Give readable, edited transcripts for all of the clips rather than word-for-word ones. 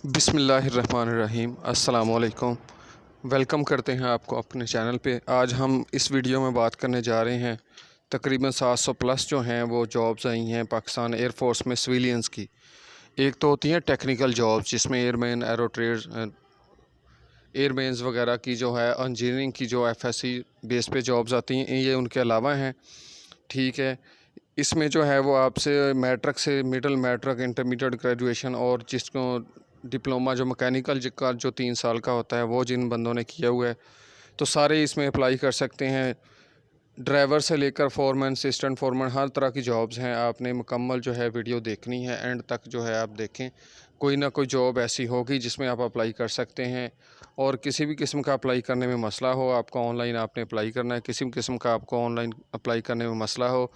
बिस्मिल्लाहिर्रहमानिर्रहीम अस्सलामुअलैकुम। वेलकम करते हैं आपको अपने चैनल पे। आज हम इस वीडियो में बात करने जा रहे हैं तकरीबन 700 प्लस जो हैं वो जॉब्स आई हैं पाकिस्तान एयर फोर्स में सिविलियंस की। एक तो होती हैं टेक्निकल जॉब्स जिसमें एयरमैन एरो ट्रेड्स एयरमेंस वगैरह की जो है इंजीनियरिंग की जो FSC बेस पे जॉब्स आती हैं, ये उनके अलावा हैं। ठीक है, इसमें जो है वो आपसे मैट्रिक से मिडिल मैट्रिक इंटरमीडिएट ग्रेजुएशन और जिसको डिप्लोमा जो मैकेनिकल का जो 3 साल का होता है वो जिन बंदों ने किया हुआ है तो सारे इसमें अप्लाई कर सकते हैं। ड्राइवर से लेकर फोरमैन असिस्टेंट फोरमैन हर तरह की जॉब्स हैं। आपने मुकम्मल जो है वीडियो देखनी है, एंड तक जो है आप देखें। कोई ना कोई जॉब ऐसी होगी जिसमें आप अप्लाई कर सकते हैं। और किसी भी किस्म का अप्लाई करने में मसला हो, आपको ऑनलाइन आपने अप्लाई करना है, किसी भी किस्म का आपको ऑनलाइन अप्लाई करने में मसला हो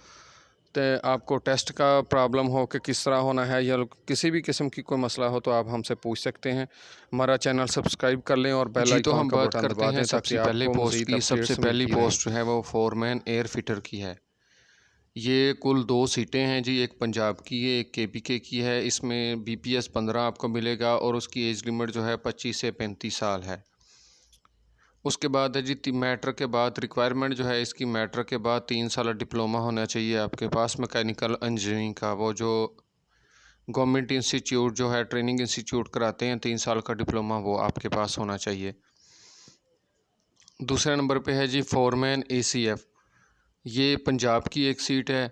तो आपको टेस्ट का प्रॉब्लम हो कि किस तरह होना है या किसी भी किस्म की कोई मसला हो तो आप हमसे पूछ सकते हैं। हमारा चैनल सब्सक्राइब कर लें और बेल तो आइकॉन हम का बात बटन करते दबा हैं दें ताकि सबसे पहले आपको पोस्ट मज़ीद की। सबसे अपडेट्स पहली मिलती रहें। पोस्ट जो है वो फोरमैन एयर फिटर की है। ये कुल 2 सीटें हैं जी, एक पंजाब की है, एक KPK की है। इसमें BPS 15 आपको मिलेगा और उसकी एज लिमिट जो है 25 से 35 साल है। उसके बाद है जी मैट्रिक के बाद रिक्वायरमेंट जो है इसकी, मैट्रिक के बाद 3 साल डिप्लोमा होना चाहिए आपके पास मैकेनिकल इंजीनियरिंग का। वो जो गवर्नमेंट इंस्टीट्यूट जो है ट्रेनिंग इंस्टीट्यूट कराते हैं 3 साल का डिप्लोमा, वो आपके पास होना चाहिए। दूसरे नंबर पे है जी फोरमैन ACF। ये पंजाब की एक सीट है।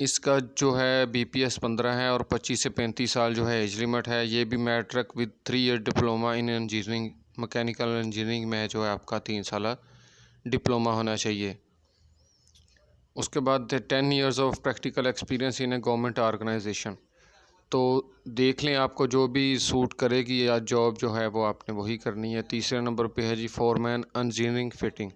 इसका जो है BPS 15 है और 25 से 35 साल जो है एज लिमिट है। ये भी matric with 3 year diploma in engineering mechanical engineering में जो है आपका 3 साल डिप्लोमा होना चाहिए। उसके बाद 10 years of practical experience in a government organization. तो देख लें आपको जो भी सूट करेगी या जॉब जो है वो आपने वही करनी है। तीसरे नंबर पे है जी फोरमैन इंजीनियरिंग फिटिंग।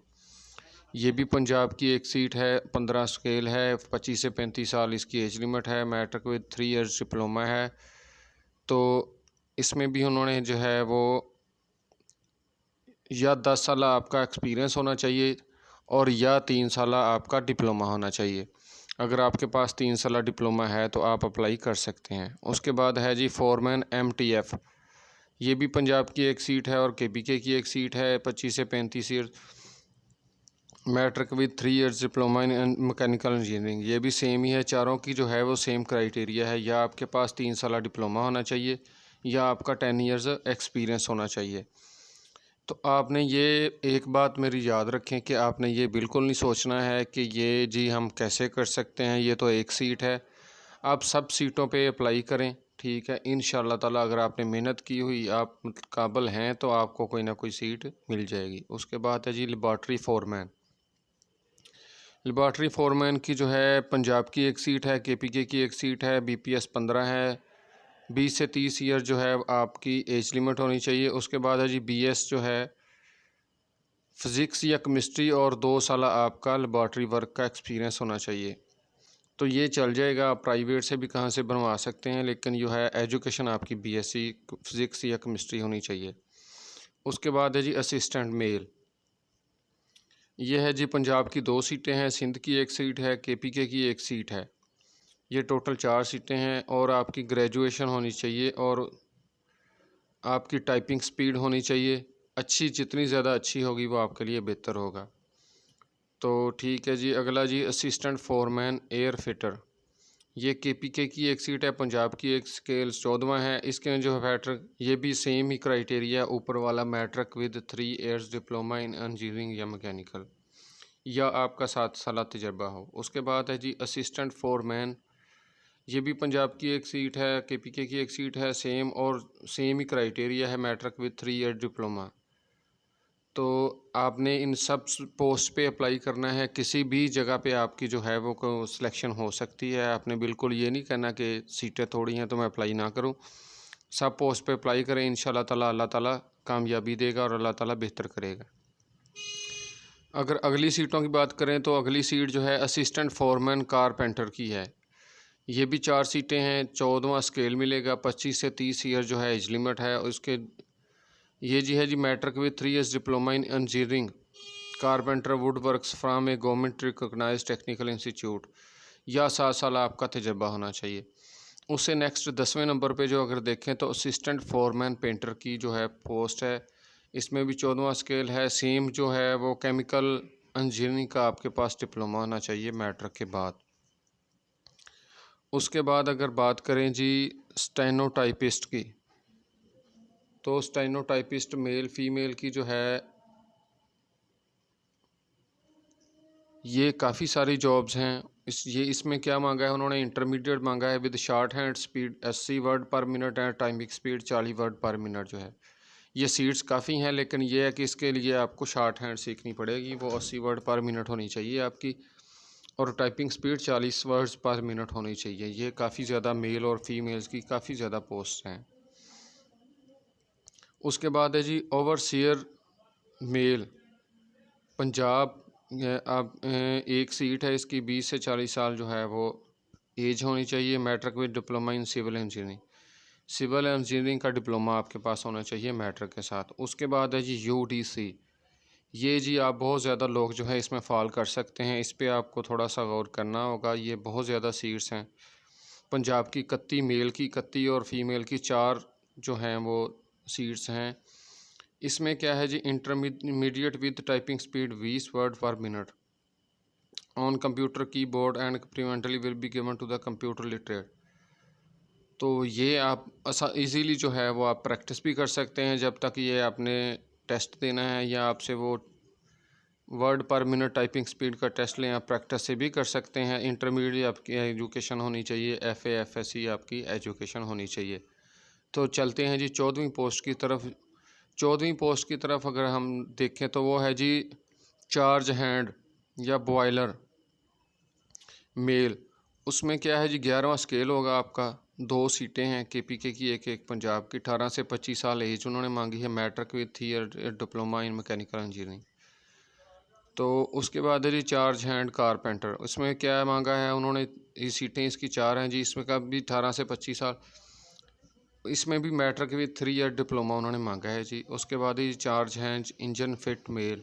ये भी पंजाब की एक सीट है, 15 स्केल है, 25 से 35 साल इसकी एज लिमिट है, मैट्रिक विद 3 ईयर्स डिप्लोमा है। तो इसमें भी उन्होंने जो है वो या 10 साल आपका एक्सपीरियंस होना चाहिए और या 3 साल आपका डिप्लोमा होना चाहिए। अगर आपके पास 3 साल डिप्लोमा है तो आप अप्लाई कर सकते हैं। उसके बाद है जी फोरमैन MTF। ये भी पंजाब की एक सीट है और KPK की एक सीट है, 25 से 35 year, matric with 3 years diploma in mechanical engineering. ये भी सेम ही है, चारों की जो है वो सेम क्राइटेरिया है। या आपके पास 3 साल डिप्लोमा होना चाहिए या आपका 10 ईयर्स एक्सपीरियंस होना चाहिए। तो आपने ये एक बात मेरी याद रखें कि आपने ये बिल्कुल नहीं सोचना है कि ये जी हम कैसे कर सकते हैं, ये तो एक सीट है। आप सब सीटों पे अप्लाई करें, ठीक है। इंशाअल्लाह ताला अगर आपने मेहनत की हुई, आप काबिल हैं, तो आपको कोई ना कोई सीट मिल जाएगी। उसके बाद है जी लेबॉर्ट्री फोरमैन। लेबॉर्ट्री फोरमैन की जो है पंजाब की एक सीट है, KPK की एक सीट है, BPS 15 है, 20 से 30 ईयर जो है आपकी एज लिमिट होनी चाहिए। उसके बाद है जी BS जो है फ़िज़िक्स या केमिस्ट्री और 2 साल आपका लेबॉर्ट्री वर्क का एक्सपीरियंस होना चाहिए। तो ये चल जाएगा, आप प्राइवेट से भी कहाँ से बनवा सकते हैं, लेकिन जो है एजुकेशन आपकी BSc फ़िज़िक्स या केमिस्ट्री होनी चाहिए। उसके बाद है जी असिस्टेंट मेल। ये है जी पंजाब की 2 सीटें हैं, सिंध की एक सीट है, KPK की एक सीट है। ये टोटल 4 सीटें हैं और आपकी ग्रेजुएशन होनी चाहिए और आपकी टाइपिंग स्पीड होनी चाहिए अच्छी। जितनी ज़्यादा अच्छी होगी वो आपके लिए बेहतर होगा। तो ठीक है जी, अगला जी असिस्टेंट फोरमैन एयर फिटर। ये KPK की एक सीट है, पंजाब की एक स्केल 14वां है। इसके जो है मैट्रिक, ये भी सेम ही क्राइटेरिया ऊपर वाला, matric with 3 years diploma in engineering या मैकेनिकल, या आपका 7 साल तजर्बा हो। उसके बाद है जी असिस्टेंट फोरमैन। ये भी पंजाब की एक सीट है, KPK की एक सीट है, सेम और सेम ही क्राइटेरिया है, मैट्रिक विद 3 ईयर डिप्लोमा। तो आपने इन सब पोस्ट पे अप्लाई करना है। किसी भी जगह पे आपकी जो है वो को सिलेक्शन हो सकती है। आपने बिल्कुल ये नहीं कहना कि सीटें थोड़ी हैं तो मैं अप्लाई ना करूं। सब पोस्ट पे अप्लाई करें, इंशाल्लाह ताला अल्लाह ताला कामयाबी देगा और अल्लाह ताला बेहतर करेगा। अगर अगली सीटों की बात करें तो अगली सीट जो है असिस्टेंट फोरमैन कारपेंटर की है। ये भी 4 सीटें हैं, 14वां स्केल मिलेगा, 25 से 30 ईयर जो है एज लिमिट है। उसके ये जी है जी matric with 3 years diploma in engineering carpenter wood works from a government recognised technical institute, या 7 साल आपका तजर्बा होना चाहिए। उससे नेक्स्ट 10वें नंबर पे जो अगर देखें तो असिस्टेंट फोरमैन पेंटर की जो है पोस्ट है, इसमें भी 14वां स्केल है। सेम जो है वो केमिकल इंजीनियरिंग का आपके पास डिप्लोमा होना चाहिए मैट्रिक के बाद। उसके बाद अगर बात करें जी स्टेनोटाइपिस्ट की, तो स्टेनोटाइपिस्ट मेल फीमेल की जो है ये काफ़ी सारी जॉब्स हैं। इसमें क्या मांगा है उन्होंने, इंटरमीडिएट मांगा है with short hand speed 80 word per minute and timing speed 40 word per minute जो है। ये सीट्स काफ़ी हैं, लेकिन ये है कि इसके लिए आपको शॉर्ट हैंड सीखनी पड़ेगी, वो 80 वर्ड पर मिनट होनी चाहिए आपकी, और टाइपिंग स्पीड 40 वर्ड्स पर मिनट होनी चाहिए। ये काफ़ी ज़्यादा मेल और फीमेल्स की काफ़ी ज़्यादा पोस्ट हैं। उसके बाद है जी ओवरसीयर मेल पंजाब। अब एक सीट है इसकी, 20 से 40 साल जो है वो एज होनी चाहिए। Matric with diploma in civil engineering, civil engineering का डिप्लोमा आपके पास होना चाहिए मैट्रिक के साथ। उसके बाद है जी यूडीसी। ये जी आप बहुत ज़्यादा लोग जो है इसमें फॉल कर सकते हैं, इस पर आपको थोड़ा सा गौर करना होगा। ये बहुत ज़्यादा सीट्स हैं पंजाब की, 31 मेल की 31 और फीमेल की 4 जो हैं वो सीट्स हैं। इसमें क्या है जी intermediate with typing speed 20 word per minute on computer keyboard and preferably will be given to the computer literate. तो ये आप इजीली जो है वो आप प्रैक्टिस भी कर सकते हैं जब तक ये आपने टेस्ट देना है, या आपसे वो word per minute typing speed का टेस्ट लें, आप प्रैक्टिस से भी कर सकते हैं। इंटरमीडिएट आपकी एजुकेशन होनी चाहिए, FA FSC आपकी एजुकेशन होनी चाहिए। तो चलते हैं जी 14वीं पोस्ट की तरफ। 14वीं पोस्ट की तरफ अगर हम देखें तो वो है जी चार्ज हैंड या बॉयलर मेल। उसमें क्या है जी 11वां स्केल होगा आपका, 2 सीटें हैं KPK की, एक पंजाब की। 18 से 25 साल एज उन्होंने मांगी है, matric with 3 year diploma in mechanical engineering. तो उसके बाद है जी चार्ज हैंड कारपेंटर। उसमें क्या मांगा है उन्होंने, ये सीटें इसकी 4 हैं जी, इसमें का भी 18 से 25 साल, इसमें भी मैट्रिक विद 3 ईयर डिप्लोमा उन्होंने मांगा है जी। उसके बाद ही charge hand engine fit male,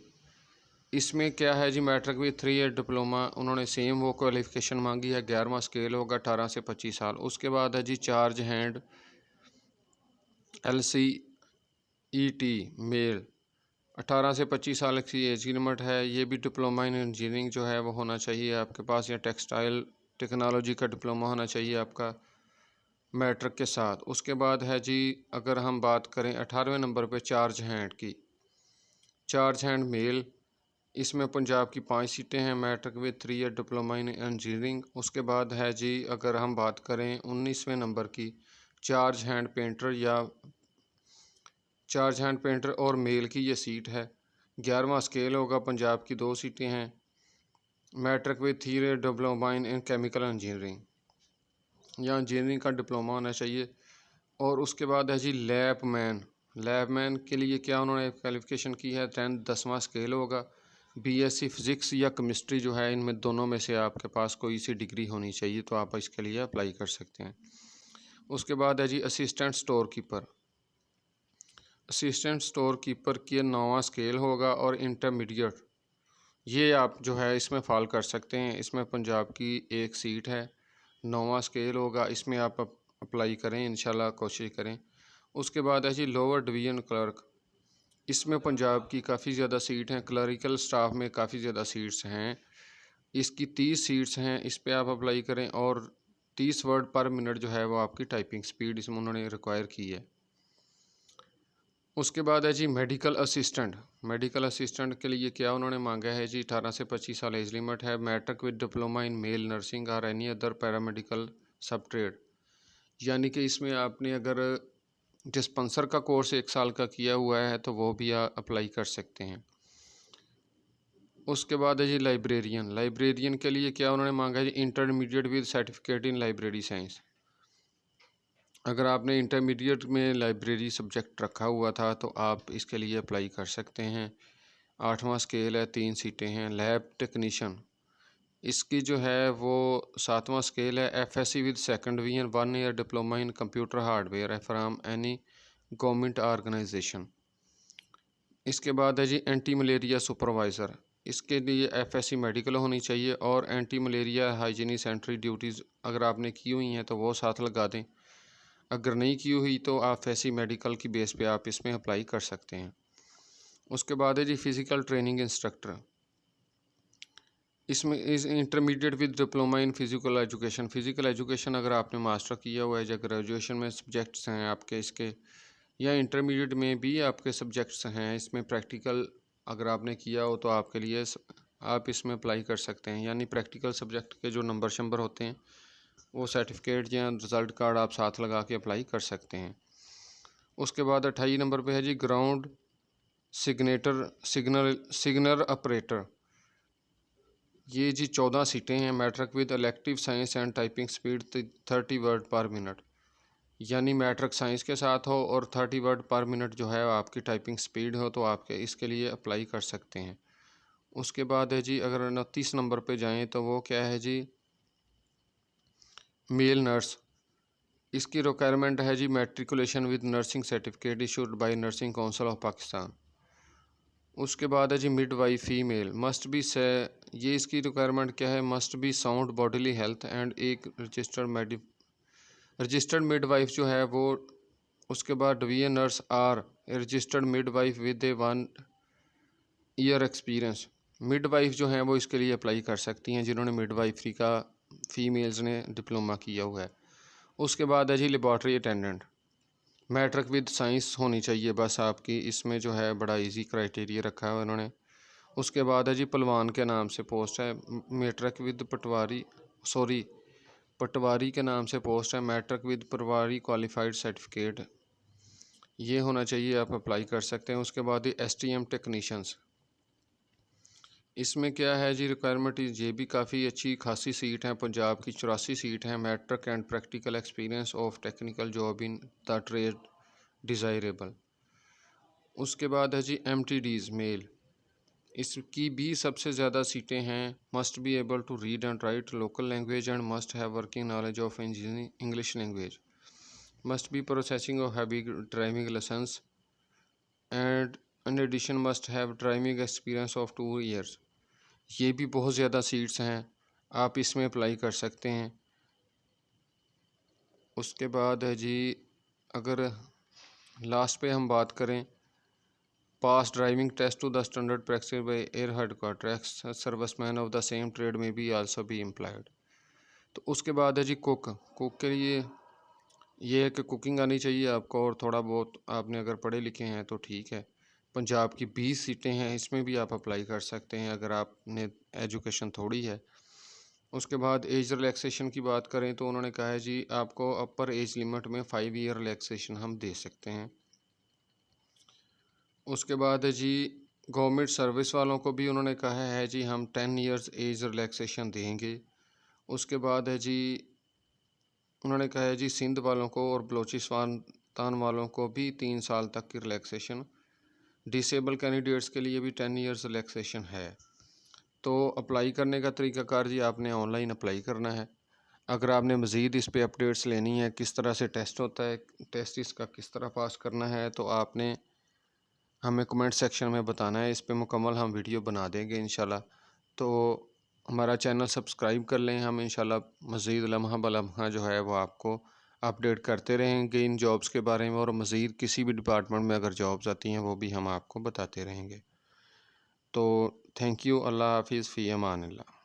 इसमें क्या है जी मैट्रिक विद 3 ईयर डिप्लोमा उन्होंने सेम वो क्वालिफ़िकेशन मांगी है। 11वां स्केल होगा, 18 से 25 साल। उसके बाद है जी चार्ज हैंड LCET मेल, 18 से 25 साल की एज लिमिट है। ये भी डिप्लोमा इन इंजीनियरिंग जो है वो होना चाहिए आपके पास, या टेक्सटाइल टेक्नोलॉजी का डिप्लोमा होना चाहिए आपका मैट्रिक के साथ। उसके बाद है जी अगर हम बात करें 18वें नंबर पे चार्ज हैंड की, चार्ज हैंड मेल, इसमें पंजाब की 5 सीटें हैं, matric with 3 year diploma in engineering. उसके बाद है जी अगर हम बात करें 19वें नंबर की, चार्ज हैंड पेंटर या चार्ज हैंड पेंटर और मेल की ये सीट है। 11वां स्केल होगा, पंजाब की 2 सीटें हैं, matric with 3 year diploma in chemical engineering या इंजीनियरिंग का डिप्लोमा होना चाहिए। और उसके बाद है जी लैबमैन। लैबमैन के लिए क्या उन्होंने क्वालिफ़िकेशन की है, 10वां स्केल होगा, BSc फिज़िक्स या केमिस्ट्री जो है, इनमें दोनों में से आपके पास कोई सी डिग्री होनी चाहिए, तो आप इसके लिए अप्लाई कर सकते हैं। उसके बाद है जी assistant store keeper. Assistant store keeper की 9वां स्केल होगा और इंटरमीडिएट, ये आप जो है इसमें फॉल कर सकते हैं। इसमें पंजाब की एक सीट है, 9वां स्केल होगा, इसमें आप अप्लाई करें, इंशाल्लाह कोशिश करें। उसके बाद है जी लोअर डिवीज़न क्लर्क। इसमें पंजाब की काफ़ी ज़्यादा सीट हैं, क्लरिकल स्टाफ में काफ़ी ज़्यादा सीट्स हैं। इसकी 30 सीट्स हैं, इस पे आप अप्लाई करें, और 30 वर्ड पर मिनट जो है वो आपकी टाइपिंग स्पीड इसमें उन्होंने रिक्वायर की है। उसके बाद है जी मेडिकल असिस्टेंट। मेडिकल असिस्टेंट के लिए क्या उन्होंने मांगा है जी, 18 से 25 साल एज लिमिट है, matric with diploma in male nursing और any other paramedical sub trade. यानी कि इसमें आपने अगर डिस्पेंसर का कोर्स 1 साल का किया हुआ है तो वो भी अप्लाई कर सकते हैं। उसके बाद है जी लाइब्रेरियन। लाइब्रेरियन के लिए क्या उन्होंने मांगा है जी, intermediate with certificate in library science. अगर आपने इंटरमीडिएट में लाइब्रेरी सब्जेक्ट रखा हुआ था तो आप इसके लिए अप्लाई कर सकते हैं। 8वां स्केल है, 3 सीटें हैं। लैब टेक्नीशियन, इसकी जो है वो 7वां स्केल है, FSc with second division 1 year diploma in computer hardware है फ्राम एनी गवर्नमेंट ऑर्गेनाइजेशन। इसके बाद है जी एंटी मलेरिया सुपरवाइज़र। इसके लिए FSC मेडिकल होनी चाहिए और anti malaria hygienic sentry duties अगर आपने की हुई हैं तो वो साथ लगा दें। अगर नहीं की हुई तो आप FSC मेडिकल की बेस पे आप इसमें अप्लाई कर सकते हैं। उसके बाद है जी फ़िज़िकल ट्रेनिंग इंस्ट्रक्टर। इसमें इस intermediate with diploma in physical education. Physical education अगर आपने मास्टर किया हुआ है या ग्रेजुएशन में सब्जेक्ट्स हैं आपके इसके, या इंटरमीडिएट में भी आपके सब्जेक्ट्स हैं, इसमें प्रैक्टिकल अगर आपने किया हो तो आपके लिए आप इसमें अप्लाई कर सकते हैं। यानी प्रैक्टिकल सब्जेक्ट के जो नंबर शंबर होते हैं वो सर्टिफिकेट या रिज़ल्ट कार्ड आप साथ लगा के अप्लाई कर सकते हैं। उसके बाद 28 नंबर पे है जी ग्राउंड सिग्नल ऑपरेटर। ये जी 14 सीटें हैं। Matric with elective science and typing speed 30 word per minute, यानी मैट्रिक साइंस के साथ हो और 30 वर्ड पर मिनट जो है आपकी टाइपिंग स्पीड हो तो आपके इसके लिए अप्लाई कर सकते हैं। उसके बाद है जी अगर 29 नंबर पे जाएं तो वो क्या है जी मेल नर्स। इसकी रिक्वायरमेंट है जी matriculation with nursing certificate issued by nursing council of Pakistan. उसके बाद है जी midwife female must be से, ये इसकी रिक्वायरमेंट क्या है, must be sound bodily health and एक रजिस्टर्ड मिड वाइफ जो है वो। उसके बाद division nurse or registered midwife with a 1 year experience. Midwife जो हैं वो इसके लिए अप्लाई कर सकती हैं जिन्होंने मिड वाइफरी का फ़ीमेल्स ने डिप्लोमा किया हुआ है। उसके बाद है जी laboratory attendant. Matric with science होनी चाहिए बस आपकी, इसमें जो है बड़ा इजी क्राइटेरिया रखा है उन्होंने। उसके बाद है जी पलवान के नाम से पोस्ट है। मैट्रिक विद पटवारी के नाम से पोस्ट है। Matric with patwari qualified certificate ये होना चाहिए, आप अप्लाई कर सकते हैं। उसके बाद STM टेक्नीशियंस, इसमें क्या है जी रिक्वायरमेंट, ये भी काफ़ी अच्छी खासी सीट है। पंजाब की 84 सीट है। Matric and practical experience of technical job in the trade desirable. उसके बाद है जी MTDs मेल, इसकी भी सबसे ज़्यादा सीटें हैं। Must be able to read and write local language and must have working knowledge of English language. Must be processing of heavy driving license and in addition must have driving experience of 2 years. ये भी बहुत ज़्यादा seats हैं, आप इसमें apply कर सकते हैं। उसके बाद है जी अगर लास्ट पे हम बात करें, pass driving test to the standard practice by air headquarter ex serviceman of the same trade में बी आल्सो बी एम्प्लॉयड। तो उसके बाद है जी कुक के लिए ये है कि कुकिंग आनी चाहिए आपको और थोड़ा बहुत आपने अगर पढ़े लिखे हैं तो ठीक है। पंजाब की 20 सीटें हैं, इसमें भी आप अप्लाई कर सकते हैं अगर आपने एजुकेशन थोड़ी है। उसके बाद एज रिलैक्सेशन की बात करें तो उन्होंने कहा है जी आपको अपर एज लिमिट में 5 ईयर रिलैक्सेशन हम दे सकते हैं। उसके बाद है जी गवर्नमेंट सर्विस वालों को भी उन्होंने कहा है जी हम 10 ईयर्स एज रिलैक्सेशन देंगे। उसके बाद है जी उन्होंने कहा है जी सिंध वालों को और बलूचिस्तान वालों को भी 3 साल तक की रिलैक्सेशन, डिसेबल कैंडिडेट्स के लिए भी 10 ईयर्स रिलैक्सेशन है। तो अप्लाई करने का तरीकाकार जी आपने ऑनलाइन अप्लाई करना है। अगर आपने मज़ीद इस पे अपडेट्स लेनी है, किस तरह से टेस्ट होता है, टेस्ट इसका किस तरह पास करना है, तो आपने हमें कमेंट सेक्शन में बताना है। इस पे मुकम्मल हम वीडियो बना देंगे इंशाल्लाह। तो हमारा चैनल सब्सक्राइब कर लें, हम इंशाल्लाह मज़ीद लम्हा बलम्हा जो है वो आपको अपडेट करते रहेंगे इन जॉब्स के बारे में, और मज़ीद किसी भी डिपार्टमेंट में अगर जॉब्स आती हैं वो भी हम आपको बताते रहेंगे। तो थैंक यू। अल्लाह हाफिज़ फ़ी अमान अल्लाह।